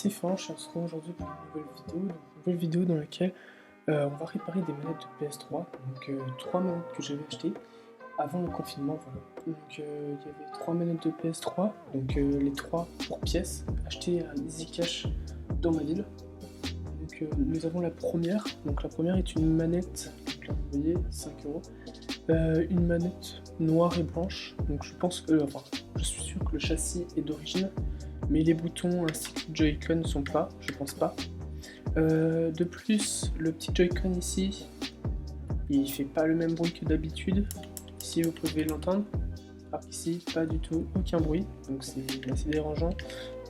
c'est Fanch, on se retrouve aujourd'hui pour une nouvelle vidéo dans laquelle on va réparer des manettes de PS3, donc 3 manettes que j'avais achetées avant le confinement, voilà. Donc il y avait 3 manettes de PS3, donc les 3 pour pièce, achetées à Easy Cash dans ma ville. Donc nous avons la première, donc la première est une manette, donc là vous voyez, 5€, une manette noire et blanche, donc je pense que, je suis sûr que le châssis est d'origine, mais les boutons ainsi que le Joy-Con ne sont pas, je pense pas. De plus, le petit Joy-Con ici, il fait pas le même bruit que d'habitude. Ici vous pouvez l'entendre, alors qu'ici pas du tout, aucun bruit, donc c'est assez dérangeant.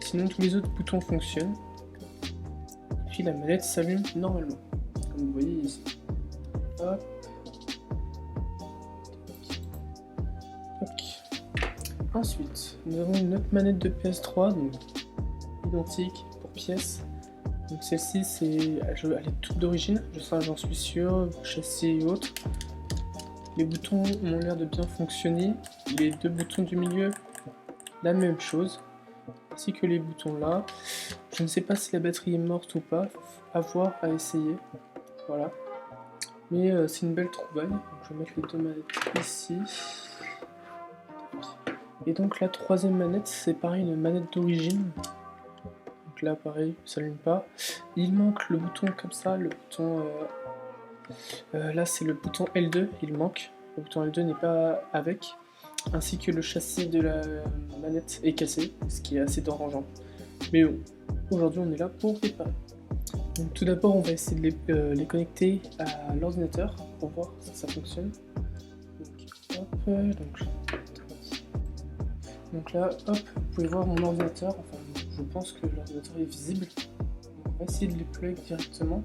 Sinon tous les autres boutons fonctionnent. Et puis la manette s'allume normalement, comme vous voyez ici. Hop. Ensuite, nous avons une autre manette de PS3, donc identique pour pièce. Donc celle-ci, elle est toute d'origine, j'en suis sûr, châssis et autres. Les boutons ont l'air de bien fonctionner. Les deux boutons du milieu, la même chose, ainsi que les boutons là. Je ne sais pas si la batterie est morte ou pas, à voir, à essayer. Voilà. Mais c'est une belle trouvaille. Donc, je vais mettre les deux manettes ici. Et donc la troisième manette, c'est pareil, une manette d'origine. Donc là pareil, ça s'allume pas. Il manque le bouton comme ça, le bouton... là c'est le bouton L2, il manque. Le bouton L2 n'est pas avec. Ainsi que le châssis de la manette est cassé, ce qui est assez dérangeant. Mais bon, aujourd'hui on est là pour réparer. Donc tout d'abord on va essayer de les connecter à l'ordinateur pour voir si ça fonctionne. Donc hop, donc là, hop, vous pouvez voir mon ordinateur, enfin je pense que l'ordinateur est visible. Donc on va essayer de les plug directement.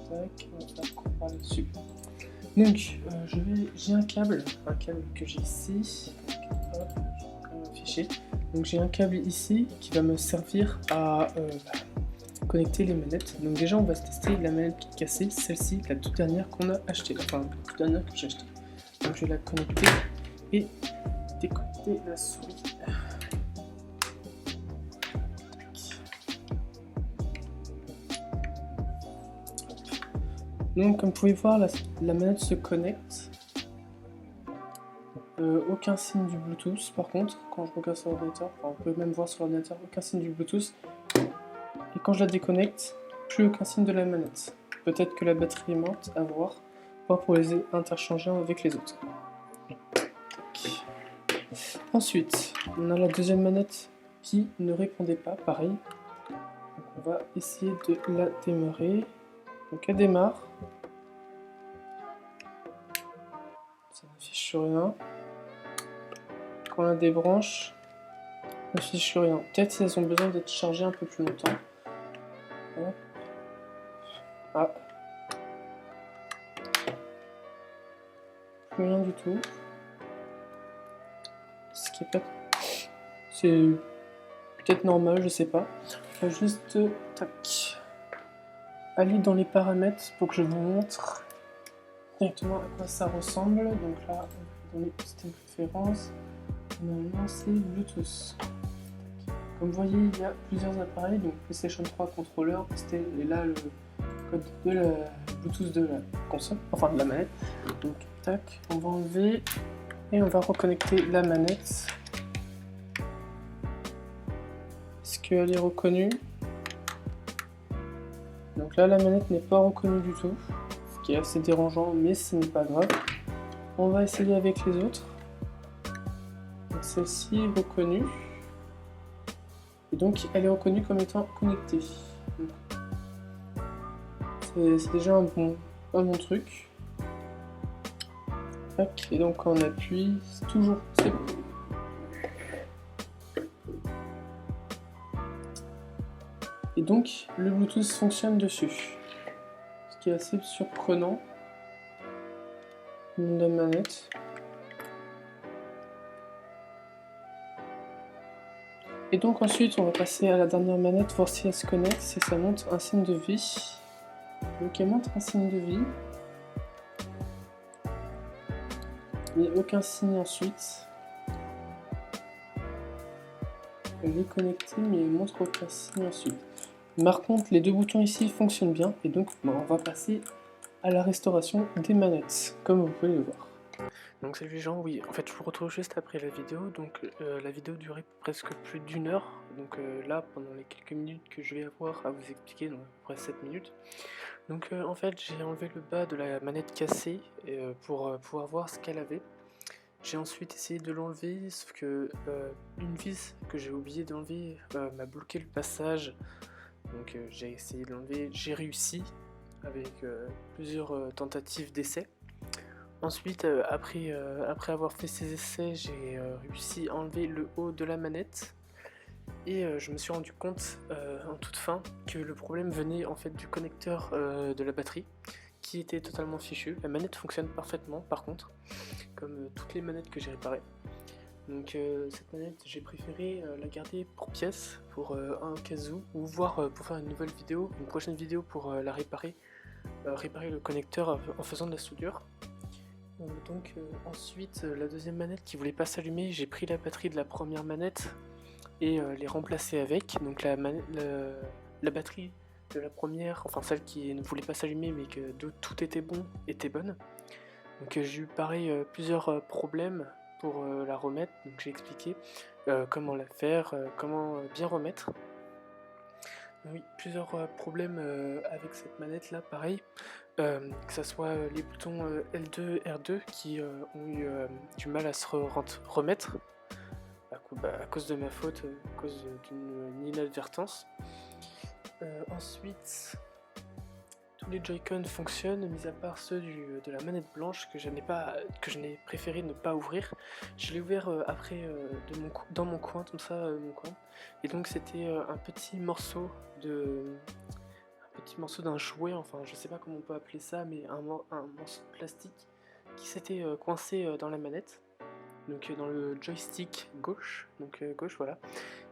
Tac, on va faire croire là-dessus. Donc j'ai un câble que j'ai ici. Donc, hop, je vais afficher. Donc j'ai un câble ici qui va me servir à connecter les manettes. Donc déjà on va tester la manette qui est cassée, celle-ci, la toute dernière qu'on a achetée, enfin la toute dernière que j'ai achetée. Donc je vais la connecter et déconnecter la souris. Donc comme vous pouvez voir, la manette se connecte. Aucun signe du Bluetooth par contre, quand je regarde sur l'ordinateur, on peut même voir sur l'ordinateur, aucun signe du Bluetooth. Et quand je la déconnecte, plus aucun signe de la manette. Peut-être que la batterie est morte, à voir, pas pour les interchanger avec les autres. Ensuite, on a la deuxième manette qui ne répondait pas, pareil. Donc on va essayer de la démarrer. Donc elle démarre. Ça n'affiche sur rien. Quand on la débranche, ça n'affiche sur rien. Peut-être si elles ont besoin d'être chargées un peu plus longtemps. Hop. Ah. Plus rien du tout. Ce qui est pas... C'est peut-être normal, je sais pas. On va juste tac, aller dans les paramètres pour que je vous montre directement à quoi ça ressemble. Donc là, dans les systèmes préférences, normalement c'est Bluetooth. Comme vous voyez, il y a plusieurs appareils, donc PlayStation 3 contrôleur, et là le code de la Bluetooth de la console, enfin de la manette. Donc tac, on va enlever et on va reconnecter la manette. Est-ce qu'elle est reconnue? Donc là la manette n'est pas reconnue du tout, ce qui est assez dérangeant, mais ce n'est pas grave. On va essayer avec les autres. Celle-ci est reconnue. Et donc elle est reconnue comme étant connectée. C'est déjà un bon truc. Tac, et donc quand on appuie, c'est toujours... c'est bon. Et donc le Bluetooth fonctionne dessus. Ce qui est assez surprenant. La manette. Et donc ensuite on va passer à la dernière manette, voir si elle se connecte, si ça montre un signe de vie. Donc elle montre un signe de vie. Il n'y a aucun signe ensuite. Elle est connectée mais elle montre aucun signe ensuite. Par contre, les deux boutons ici fonctionnent bien, et donc on va passer à la restauration des manettes, comme vous pouvez le voir. Donc salut les gens, oui, en fait je vous retrouve juste après la vidéo, donc la vidéo durait presque plus d'1 heure, donc là pendant les quelques minutes que je vais avoir à vous expliquer, donc à peu près 7 minutes, donc en fait j'ai enlevé le bas de la manette cassée pour pouvoir voir ce qu'elle avait. J'ai ensuite essayé de l'enlever, sauf que une vis que j'ai oublié d'enlever m'a bloqué le passage, donc j'ai essayé de l'enlever, j'ai réussi avec plusieurs tentatives d'essai. Ensuite, après avoir fait ces essais, j'ai réussi à enlever le haut de la manette et je me suis rendu compte en toute fin que le problème venait en fait du connecteur de la batterie qui était totalement fichu. La manette fonctionne parfaitement par contre, comme toutes les manettes que j'ai réparées. Donc cette manette, j'ai préféré la garder pour pièce, pour un cas où, ou voir pour faire une nouvelle vidéo, une prochaine vidéo pour la réparer, réparer le connecteur en faisant de la soudure. Donc ensuite, la deuxième manette qui voulait pas s'allumer, j'ai pris la batterie de la première manette et les remplacer avec. Donc la batterie de la première, enfin celle qui ne voulait pas s'allumer mais que tout était bon, était bonne. Donc j'ai eu pareil plusieurs problèmes pour la remettre, donc j'ai expliqué comment la faire, comment bien remettre. Oui, plusieurs problèmes avec cette manette là, pareil, que ce soit les boutons L2, R2 qui ont eu du mal à se remettre à cause de ma faute, à cause d'une inadvertance. Ensuite, tous les Joy-Con fonctionnent, mis à part ceux de la manette blanche que je n'ai préféré ne pas ouvrir. Je l'ai ouvert après dans mon coin, comme ça, mon coin. Et donc c'était un petit morceau d'un jouet, enfin je sais pas comment on peut appeler ça, mais un morceau de plastique qui s'était coincé dans la manette, donc dans le joystick gauche, voilà.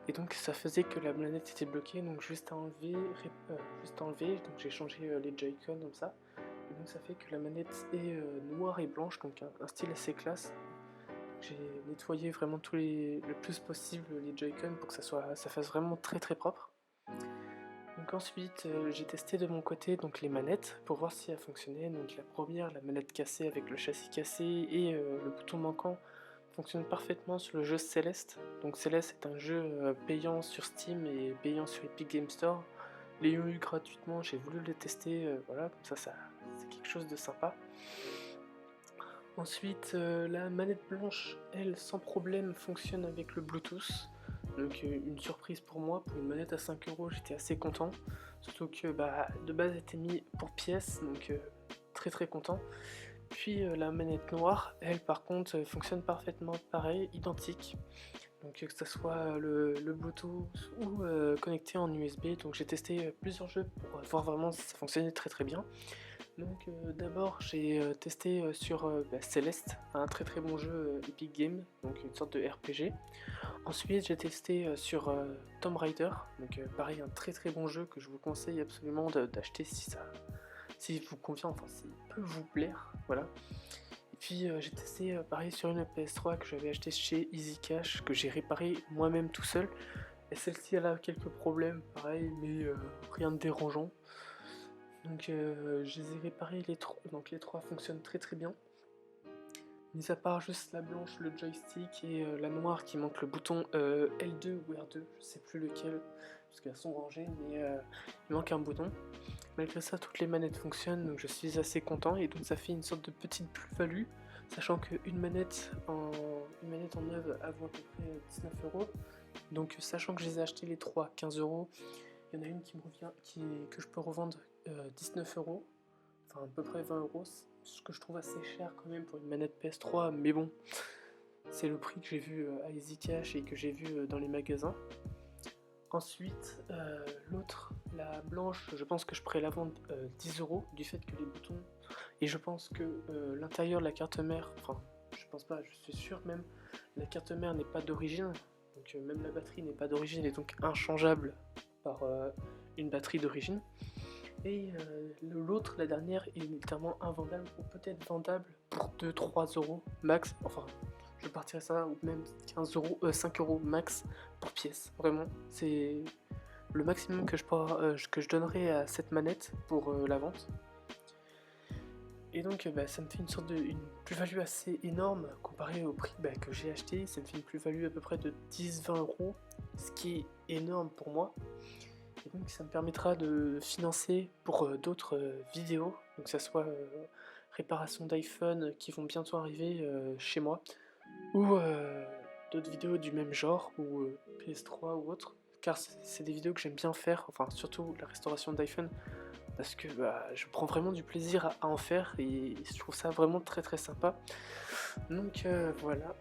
Et donc ça faisait que la manette était bloquée, donc juste à enlever, donc j'ai changé les Joy-Con comme ça. Et donc ça fait que la manette est noire et blanche, donc un style assez classe. J'ai nettoyé vraiment le plus possible les Joy-Con pour que ça fasse vraiment très très propre. Donc ensuite j'ai testé de mon côté donc les manettes pour voir si elles fonctionnaient. Donc la première, la manette cassée avec le châssis cassé et le bouton manquant, fonctionne parfaitement sur le jeu Celeste. Donc Celeste est un jeu payant sur Steam et payant sur Epic Games Store. L'ayant eu gratuitement, j'ai voulu le tester, voilà, comme ça c'est quelque chose de sympa. Ensuite, la manette blanche, elle, sans problème, fonctionne avec le Bluetooth. Donc une surprise pour moi, pour une manette à 5 €, j'étais assez content. Surtout que de base elle était mis pour pièce, donc très très content. Puis la manette noire, elle par contre fonctionne parfaitement pareil, identique. Donc que ce soit le Bluetooth ou connecté en USB. Donc j'ai testé plusieurs jeux pour voir vraiment si ça fonctionnait très très bien. Donc d'abord j'ai testé sur Celeste, un très très bon jeu Epic Games, donc une sorte de RPG. Ensuite j'ai testé sur Tomb Raider, donc pareil un très très bon jeu que je vous conseille absolument d'acheter si vous convient, enfin s'il peut vous plaire, voilà. Et puis j'ai testé pareil sur une PS3 que j'avais acheté chez Easy Cash, que j'ai réparé moi-même tout seul. Et celle-ci elle a quelques problèmes, pareil, mais rien de dérangeant. Donc je les ai réparés donc les trois fonctionnent très très bien. Mis à part juste la blanche, le joystick et la noire qui manque le bouton L2 ou R2, je sais plus lequel, parce qu'elles sont rangées, mais il manque un bouton. Malgré ça, toutes les manettes fonctionnent, donc je suis assez content, et donc ça fait une sorte de petite plus-value, sachant qu'une manette en neuve elle vaut à peu près 19 €. Donc sachant que je les ai achetés les trois 15 €, il y en a une qui me revient, que je peux revendre 19 €, enfin à peu près 20 €, ce que je trouve assez cher quand même pour une manette PS3, mais bon, c'est le prix que j'ai vu à Easy Cash et que j'ai vu dans les magasins. Ensuite, l'autre, la blanche, je pense que je pourrais la vendre 10 € du fait que les boutons, et je pense que l'intérieur de la carte mère, enfin je pense pas, je suis sûr même, la carte mère n'est pas d'origine, donc même la batterie n'est pas d'origine et donc inchangeable par une batterie d'origine. Et l'autre, la dernière, est littéralement invendable, ou peut-être vendable pour 2-3 € max, enfin je partirais ça, ou même 15 €, 5 € max pour pièce. Vraiment, c'est le maximum que je donnerai à cette manette pour la vente. Et donc ça me fait une plus-value assez énorme comparé au prix que j'ai acheté. Ça me fait une plus-value à peu près de 10-20 euros, ce qui est énorme pour moi. Et donc ça me permettra de financer pour d'autres vidéos, donc que ça soit réparation d'iPhone qui vont bientôt arriver chez moi, ou d'autres vidéos du même genre, ou PS3 ou autre, car c'est des vidéos que j'aime bien faire, enfin surtout la restauration d'iPhone, parce que je prends vraiment du plaisir à en faire, et je trouve ça vraiment très très sympa. Donc voilà.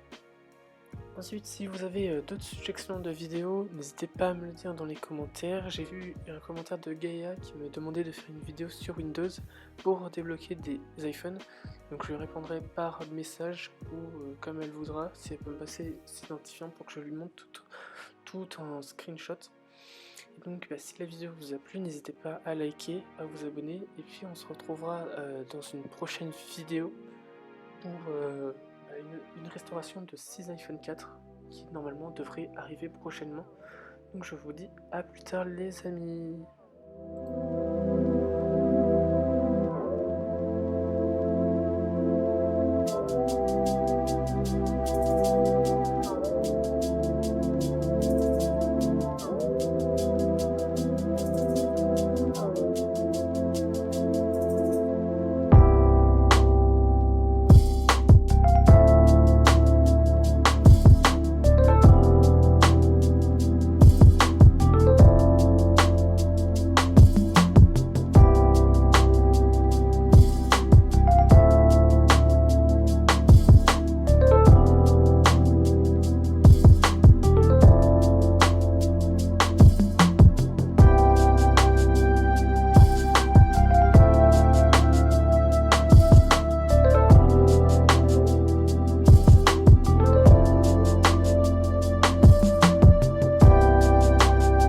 Ensuite, si vous avez d'autres suggestions de vidéos, n'hésitez pas à me le dire dans les commentaires. J'ai vu un commentaire de Gaïa qui me demandait de faire une vidéo sur Windows pour débloquer des iPhones. Donc je lui répondrai par message ou comme elle voudra, si elle peut me passer ses identifiants pour que je lui montre tout en screenshot. Et donc si la vidéo vous a plu, n'hésitez pas à liker, à vous abonner, et puis on se retrouvera dans une prochaine vidéo pour une restauration de 6 iPhone 4 qui normalement devrait arriver prochainement. Donc je vous dis à plus tard les amis.